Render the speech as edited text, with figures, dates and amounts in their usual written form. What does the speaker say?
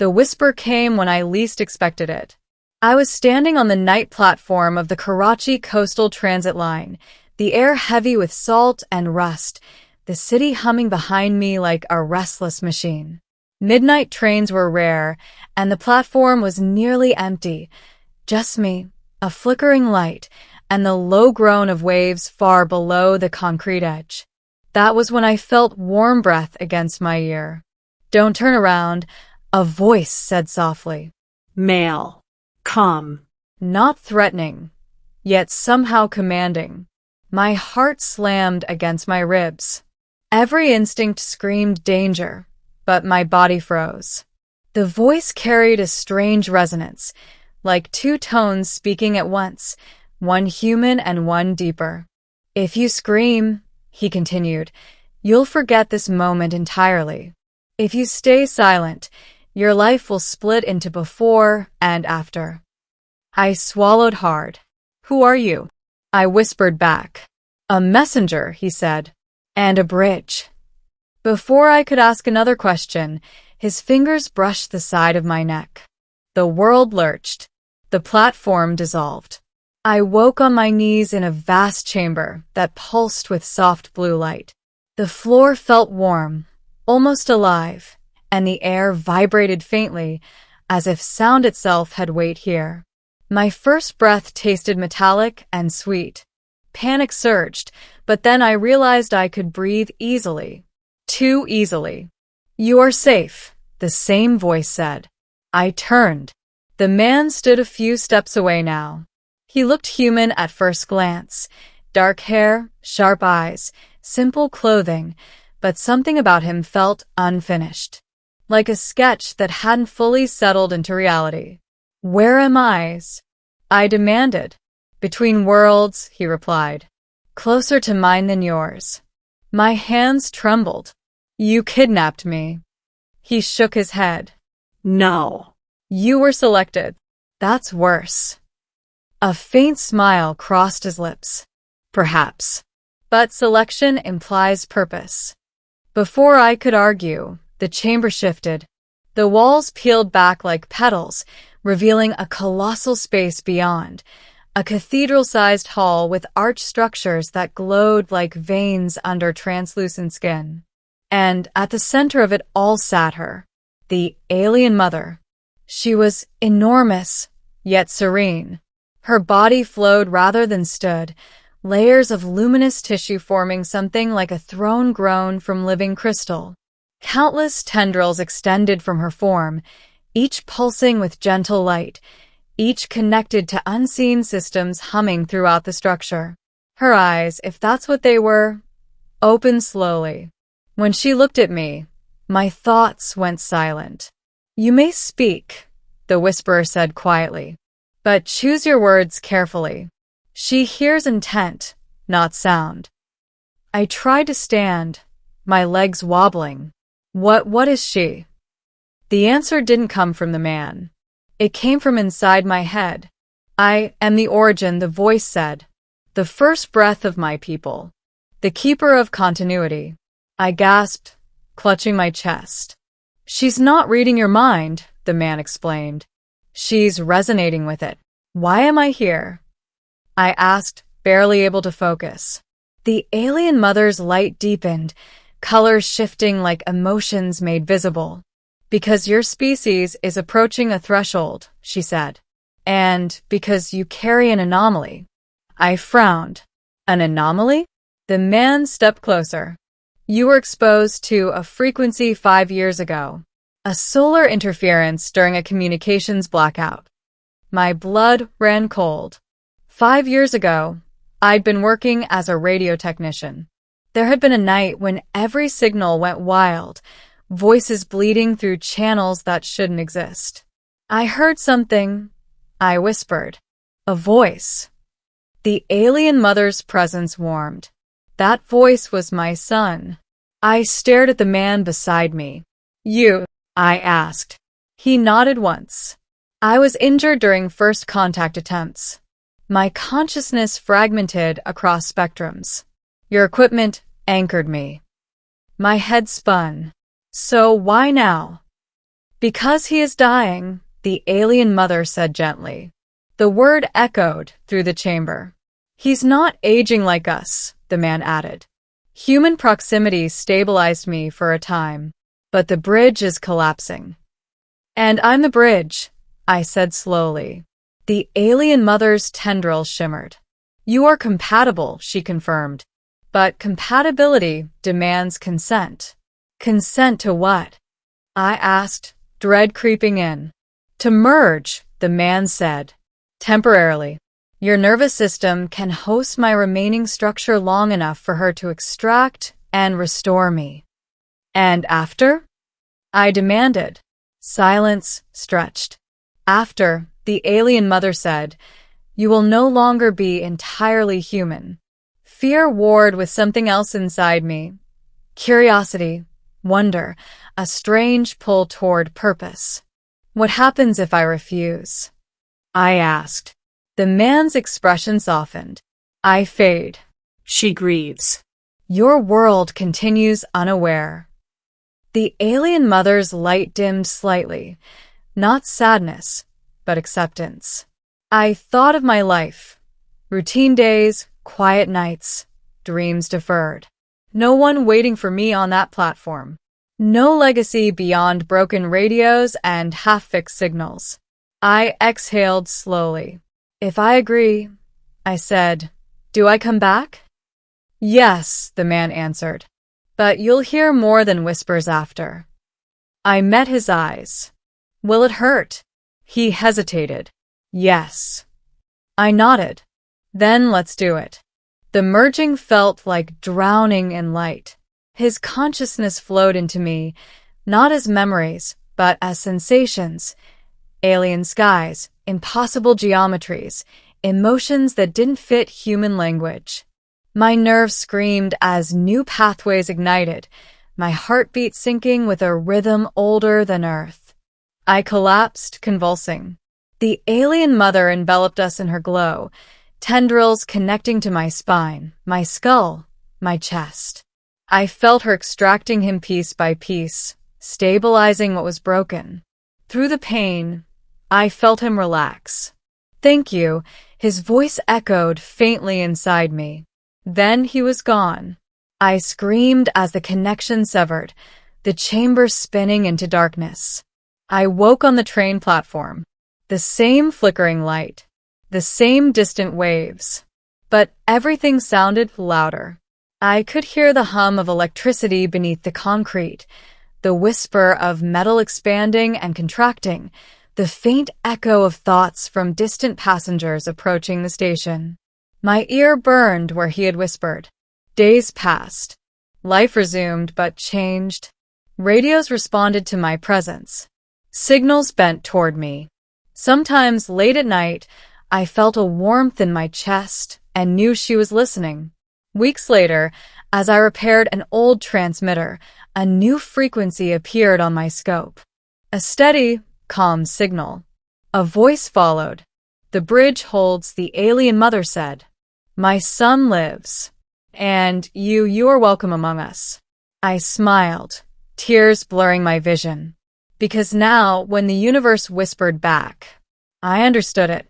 The whisper came when I least expected it. I was standing on the night platform of the Karachi Coastal Transit Line, the air heavy with salt and rust, the city humming behind me like a restless machine. Midnight trains were rare, and the platform was nearly empty. Just me, a flickering light, and the low groan of waves far below the concrete edge. That was when I felt warm breath against my ear. "Don't turn around," a voice said softly. "Male, come." Not threatening, yet somehow commanding. My heart slammed against my ribs. Every instinct screamed danger, but my body froze. The voice carried a strange resonance, like two tones speaking at once, one human and one deeper. "If you scream," he continued, "you'll forget this moment entirely. If you stay silent, your life will split into before and after." I swallowed hard. "Who are you?" I whispered back. "A messenger," he said. "And a bridge." Before I could ask another question, his fingers brushed the side of my neck. The world lurched. The platform dissolved. I woke on my knees in a vast chamber that pulsed with soft blue light. The floor felt warm, almost alive, and the air vibrated faintly, as if sound itself had weight here. My first breath tasted metallic and sweet. Panic surged, but then I realized I could breathe easily. Too easily. "You are safe," the same voice said. I turned. The man stood a few steps away now. He looked human at first glance. Dark hair, sharp eyes, simple clothing, but something about him felt unfinished. Like a sketch that hadn't fully settled into reality. "Where am I?" I demanded. "Between worlds," he replied. "Closer to mine than yours." My hands trembled. "You kidnapped me." He shook his head. "No." "You were selected." "That's worse." A faint smile crossed his lips. "Perhaps. But selection implies purpose." Before I could argue, the chamber shifted. The walls peeled back like petals, revealing a colossal space beyond, a cathedral-sized hall with arched structures that glowed like veins under translucent skin. And at the center of it all sat her, the alien mother. She was enormous, yet serene. Her body flowed rather than stood, layers of luminous tissue forming something like a throne grown from living crystal. Countless tendrils extended from her form, each pulsing with gentle light, each connected to unseen systems humming throughout the structure. Her eyes, if that's what they were, opened slowly. When she looked at me, my thoughts went silent. "You may speak," the whisperer said quietly, "but choose your words carefully. She hears intent, not sound." I tried to stand, my legs wobbling. What is she?" The answer didn't come from the man. It came from inside my head. "I am the origin," the voice said. "The first breath of my people. The keeper of continuity." I gasped, clutching my chest. "She's not reading your mind," the man explained. "She's resonating with it." "Why am I here?" I asked, barely able to focus. The alien mother's light deepened, colors shifting like emotions made visible. "Because your species is approaching a threshold," she said. "And because you carry an anomaly." I frowned. "An anomaly?" The man stepped closer. "You were exposed to a frequency 5 years ago. A solar interference during a communications blackout." My blood ran cold. 5 years ago, I'd been working as a radio technician. There had been a night when every signal went wild, voices bleeding through channels that shouldn't exist. "I heard something," I whispered. "A voice." The alien mother's presence warmed. That voice was my son. I stared at the man beside me. "You?" I asked. He nodded once. "I was injured during first contact attempts." My consciousness fragmented across spectrums. "Your equipment anchored me." My head spun. "So why now?" Because he is dying, the alien mother said gently. The word echoed through the chamber. He's not aging like us, the man added. Human proximity stabilized me for a time, but the bridge is collapsing. And I'm the bridge, I said slowly. The alien mother's tendrils shimmered. You are compatible, she confirmed. But compatibility demands consent. Consent to what? I asked, dread creeping in. To merge, the man said. Temporarily. Your nervous system can host my remaining structure long enough for her to extract and restore me. And after? I demanded. Silence stretched. After, the alien mother said, you will no longer be entirely human. Fear warred with something else inside me. Curiosity, wonder, a strange pull toward purpose. What happens if I refuse? I asked. The man's expression softened. I fade. She grieves. Your world continues unaware. The alien mother's light dimmed slightly. Not sadness, but acceptance. I thought of my life. Routine days, quiet nights, dreams deferred. No one waiting for me on that platform. No legacy beyond broken radios and half-fixed signals. I exhaled slowly. If I agree, I said, do I come back? Yes, the man answered. But you'll hear more than whispers after. I met his eyes. Will it hurt? He hesitated. Yes. I nodded. Then let's do it. The merging felt like drowning in light. His consciousness flowed into me, not as memories, but as sensations. Alien skies, impossible geometries, emotions that didn't fit human language. My nerves screamed as new pathways ignited, my heartbeat syncing with a rhythm older than Earth. I collapsed, convulsing. The alien mother enveloped us in her glow, tendrils connecting to my spine, my skull, my chest. I felt her extracting him piece by piece, stabilizing what was broken. Through the pain, I felt him relax. Thank you, his voice echoed faintly inside me. Then he was gone. I screamed as the connection severed, the chamber spinning into darkness. I woke on the train platform. The same flickering light, the same distant waves. But everything sounded louder. I could hear the hum of electricity beneath the concrete, the whisper of metal expanding and contracting, the faint echo of thoughts from distant passengers approaching the station. My ear burned where he had whispered. Days passed. Life resumed, but changed. Radios responded to my presence. Signals bent toward me. Sometimes, late at night, I felt a warmth in my chest and knew she was listening. Weeks later, as I repaired an old transmitter, a new frequency appeared on my scope. A steady, calm signal. A voice followed. The bridge holds, the alien mother said. My son lives. And you are welcome among us. I smiled, tears blurring my vision. Because now, when the universe whispered back, I understood it.